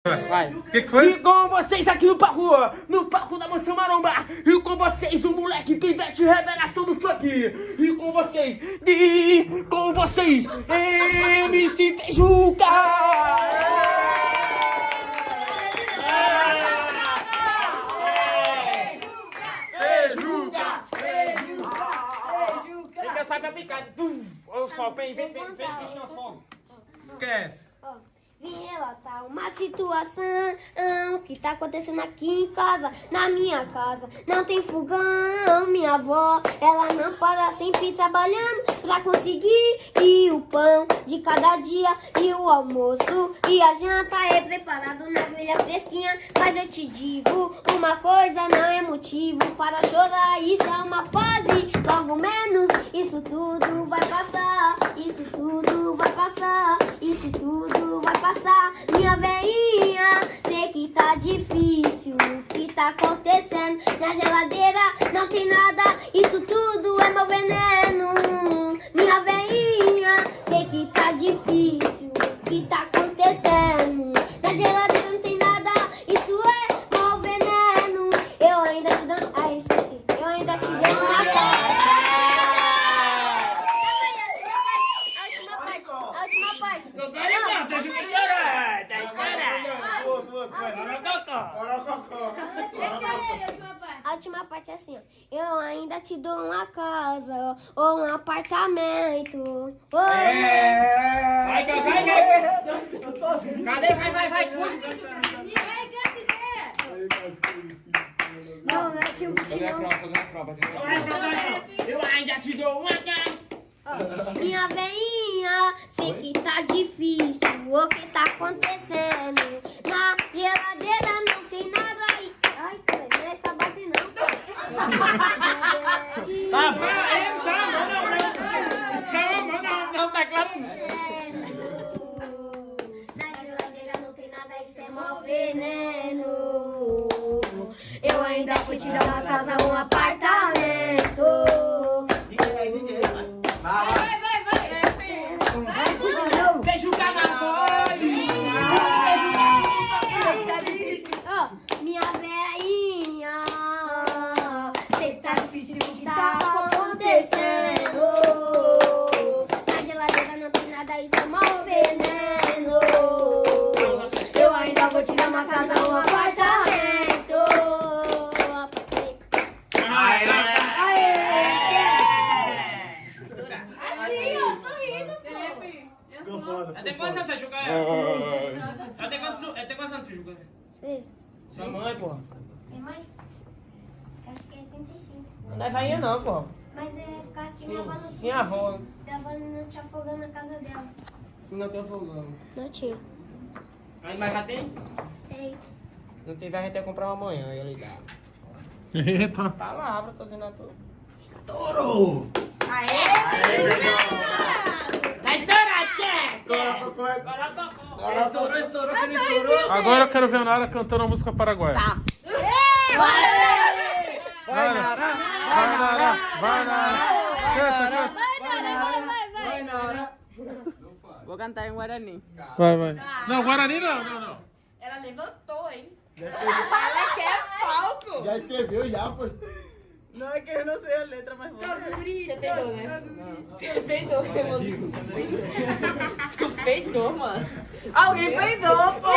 Vai. O que foi? E com vocês aqui no palco da Mansão Maromba. E com vocês o moleque pivete revelação do funk. E com vocês, MC Feijuca. Tem que essa pra picar. Olha o sol, vem nas fotos. Esquece. Vim relatar uma situação que tá acontecendo aqui em casa, na minha casa. Não tem fogão, minha avó, ela não para sempre trabalhando pra conseguir o pão de cada dia e o almoço e a janta é preparado na grelha fresquinha. Mas eu te digo uma coisa, não é motivo para chorar, isso é uma fase, logo menos isso tudo vai passar, isso tudo vai passar, isso tudo vai passar. Minha veinha, sei que tá difícil, o que tá acontecendo na geladeira não tem nada, isso tudo é meu veneno. Minha veinha, sei que tá difícil, o que tá acontecendo na geladeira não tem nada, isso é meu veneno. Eu ainda te dou, esqueci, eu ainda te dou uma a última parte. A última parte é assim, ó. Eu ainda te dou uma casa ou um apartamento. Vai. Cadê? Vai. Não, meu tio Eu ainda te dou uma casa. Minha veinha, sei que tá difícil, o que tá acontecendo na geladeira não tem nada aí. Ai, cara, não é essa base não. Não, tá claro. Na geladeira não tem nada, isso é mau veneno. Eu ainda vou te dar uma casa, um apartamento. Vai. Feijuca na voz. Minha veinha, sei que tá difícil o que tá acontecendo. Na geladeira não tem nada, isso é mau veneno. Eu ainda vou te dar uma casa, um apartamento. Assim, ó, sorrindo, pô. Até quantos anos, Feijuca? Até quantos anos, Feijuca? 6. Sua mãe, porra. Minha mãe? Acho que é 35. Não é vainha não, porra. Mas é por causa que minha avó não Sim, tinha. avó. Minha avó não tinha fogão na casa dela. Sim, não tem fogão. Não tinha. Mas já tem? Tem. Não tem, a gente ia comprar uma amanhã, ia ligar. Eita. Palavra, tô dizendo a tu. Estourou! Vai estourar, Tcheco! Estourou, que não estourou. Agora eu quero ver a Nara cantando a música paraguaia. Tá. Vai, Nara! Canta. Vou cantar em Guarani. Vai. Não, Guarani não. Ela levantou, hein? Ela quer palco. Já escreveu, já foi. Não é que eu não sei a letra, mas vou. Você peidou, né? Você peidou, Tu peidou, mano. Alguém peidou, pô.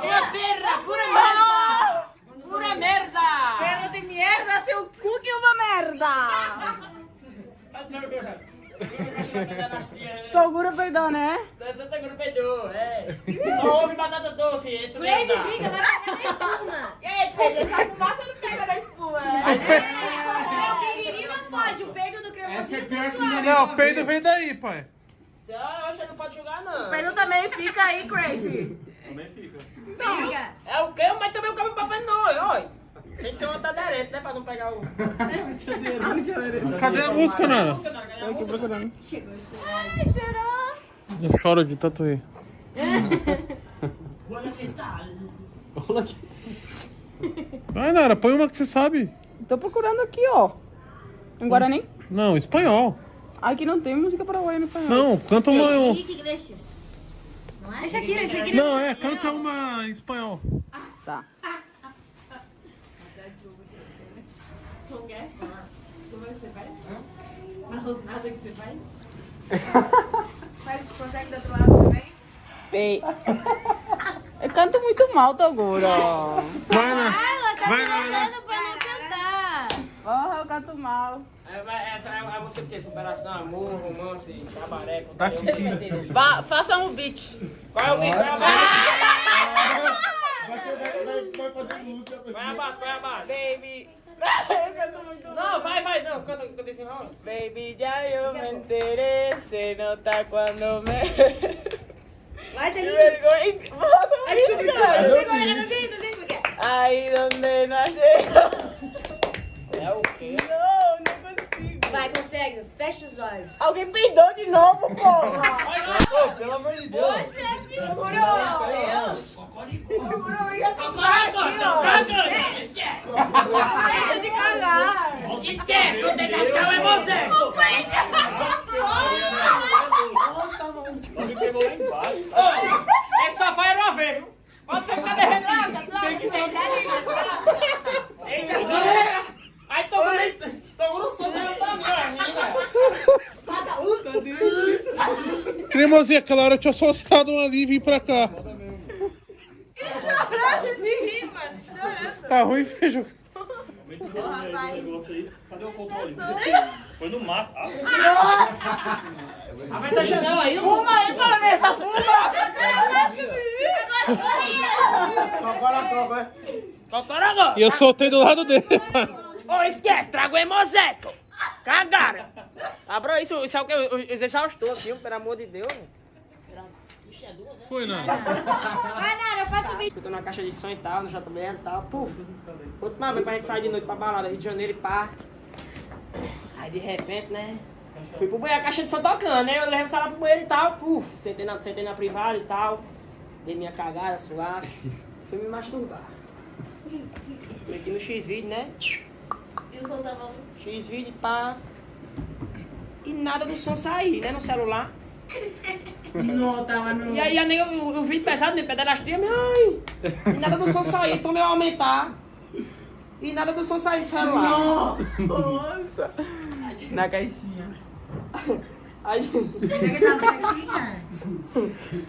Minha perra, pura merda! Pura merda! Perna de merda, seu cu que é uma merda. Toguro peidou, né? Santa Cruz peidou, é. Só houve batata doce, esse Crazy mesmo. briga, vai pegar na espuma. Ei, Pedro, essa fumaça não pega da espuma, né? O piriri não pode, o peido do cremosinho tá suave. Não, o peido vem daí, pai. Eu acho que não pode jogar, não. O Pedro também fica aí, Crazy. Fica. É o quê? Mas também o cabelo papai não, olha. Tem que ser uma tadereta, né? Pra não pegar o... Cadê a música, Nara? Tô aqui procurando. Ai, chorou. Eu choro de tatuí. Vai, Nara, põe uma que você sabe. Tô procurando aqui, ó. Em Guarani? Não, espanhol. Aqui não tem música paraguaia no espanhol. Não, canta uma. Henrique Iglesias. É Shakira, Shakira. Não, canta uma em espanhol. Tá. Mas consegue do outro lado também? Ei. Eu canto muito mal, Toguro. Vai, né? Ela tá Vai, falando pra não cantar. Porra, eu canto mal. Essa é a música de quê? Superação, amor, romance, cabaré, Tá putaria, aqui. o quê? Faça um beat. Qual é o beat? Qual é a base? Qual é a base? Qual é a base? Baby. Eu canto muito mal. Não, vai, não, canta esse enrola. Baby, ya yo me enteré, se nota cuando me... Vai, Que Thalita. vergonha. Faça um beat, cara. Não sei porque. Aí donde nasceu. É o quê? Não, não consigo. Vai, consegue. Fecha os olhos. Alguém peidou de novo, porra. Pelo amor de Deus. Deixa de cagar. Esquece, não tem que ficar em você. Ele pegou lá embaixo. Esse sofá era uma vez, viu? Pode ser que tá derretendo. Tem que Eita, Zé! Aí tô no som, você não tá vendo, Cremosinha, aquela hora eu tinha soltado um ali e vim pra cá. Tá ruim, feijão. Cadê o controle? Foi no máximo. Abre essa janela aí, Fuma aí, Vanessa, fuma. E eu soltei do lado dele. Ô, esquece, trago o hemoseto. Cagaram. Abra isso é o que? Os exaustou aqui, pelo amor de Deus. Foi, não. Vai, Nara, eu faço o vídeo. Eu tô na caixa de som e tal, no JBL e tal, puf. Última vez pra gente sair de noite pra balada, Rio de Janeiro e pá. Aí de repente, né? Fui pro banheiro, a caixa de som tocando, né? Eu levei o celular pro banheiro e tal, puf. Sentei na privada e tal. Dei minha cagada suave. Fui me masturbar. Fui aqui no X-Video, né? E o som tá bom? X-Video, pá. E nada do som sair, né? No celular. Não, tava no... E aí, o vídeo pesado, né? Pederastria, ai. E nada do som sair, tomei eu aumentar. E nada do som sair no celular. Nossa. Na caixinha. Aí, Chega na caixinha.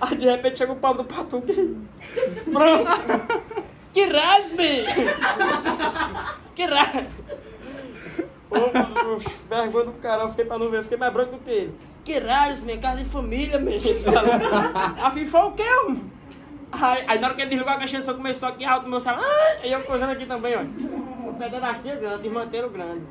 aí de repente chega o pau do Patuque. Pronto. Que raios, bicho! Que raios! Vergonha do caralho, fiquei pra não ver, fiquei mais branco do que ele. Que raios, minha casa de família, mesmo. A FIFA o quê, mano? Aí na hora que ele desligou a caixinha, só começou aqui alto no meu celular. Aí eu coisando aqui também, ó. O pé da grande, desmanteiro grande.